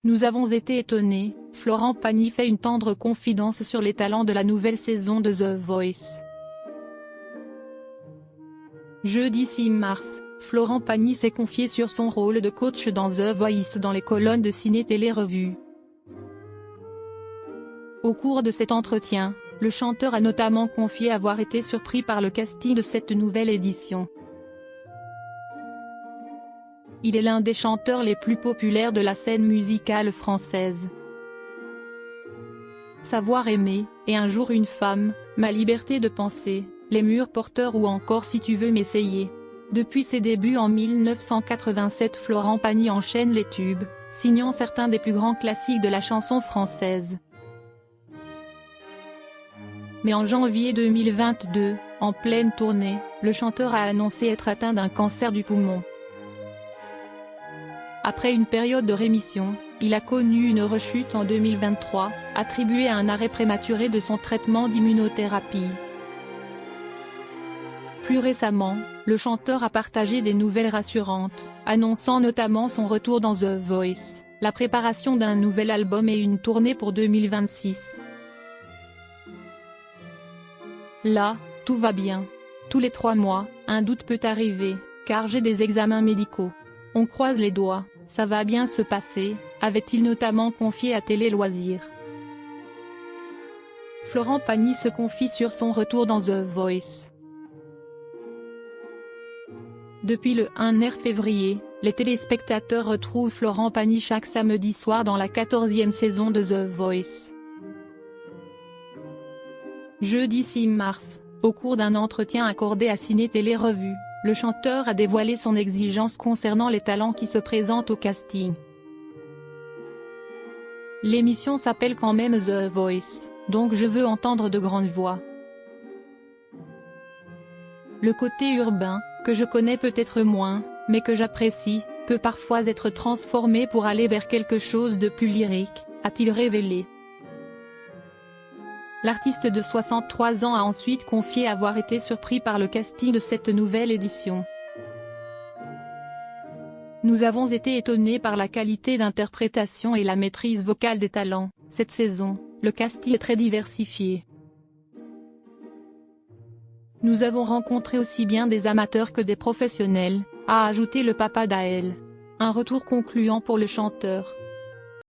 Nous avons été étonnés, Florent Pagny fait une tendre confidence sur les talents de la nouvelle saison de The Voice. Jeudi 6 mars, Florent Pagny s'est confié sur son rôle de coach dans The Voice dans les colonnes de Ciné Télé Revue. Au cours de cet entretien, le chanteur a notamment confié avoir été surpris par le casting de cette nouvelle édition. Il est l'un des chanteurs les plus populaires de la scène musicale française. Savoir aimer, et un jour une femme, ma liberté de penser, les murs porteurs ou encore si tu veux m'essayer. Depuis ses débuts en 1987, Florent Pagny enchaîne les tubes, signant certains des plus grands classiques de la chanson française. Mais en janvier 2022, en pleine tournée, le chanteur a annoncé être atteint d'un cancer du poumon. Après une période de rémission, il a connu une rechute en 2023, attribuée à un arrêt prématuré de son traitement d'immunothérapie. Plus récemment, le chanteur a partagé des nouvelles rassurantes, annonçant notamment son retour dans The Voice, la préparation d'un nouvel album et une tournée pour 2026. Là, tout va bien. Tous les 3 mois, un doute peut arriver, car j'ai des examens médicaux. On croise les doigts, ça va bien se passer, avait-il notamment confié à Télé Loisirs. Florent Pagny se confie sur son retour dans The Voice. Depuis le 1er février, les téléspectateurs retrouvent Florent Pagny chaque samedi soir dans la 14e saison de The Voice. Jeudi 6 mars, au cours d'un entretien accordé à Ciné Télé Revue, le chanteur a dévoilé son exigence concernant les talents qui se présentent au casting. L'émission s'appelle quand même The Voice, donc je veux entendre de grandes voix. Le côté urbain, que je connais peut-être moins, mais que j'apprécie, peut parfois être transformé pour aller vers quelque chose de plus lyrique, a-t-il révélé. L'artiste de 63 ans a ensuite confié avoir été surpris par le casting de cette nouvelle édition. Nous avons été étonnés par la qualité d'interprétation et la maîtrise vocale des talents. Cette saison, le casting est très diversifié. Nous avons rencontré aussi bien des amateurs que des professionnels, a ajouté le papa d'Aël. Un retour concluant pour le chanteur.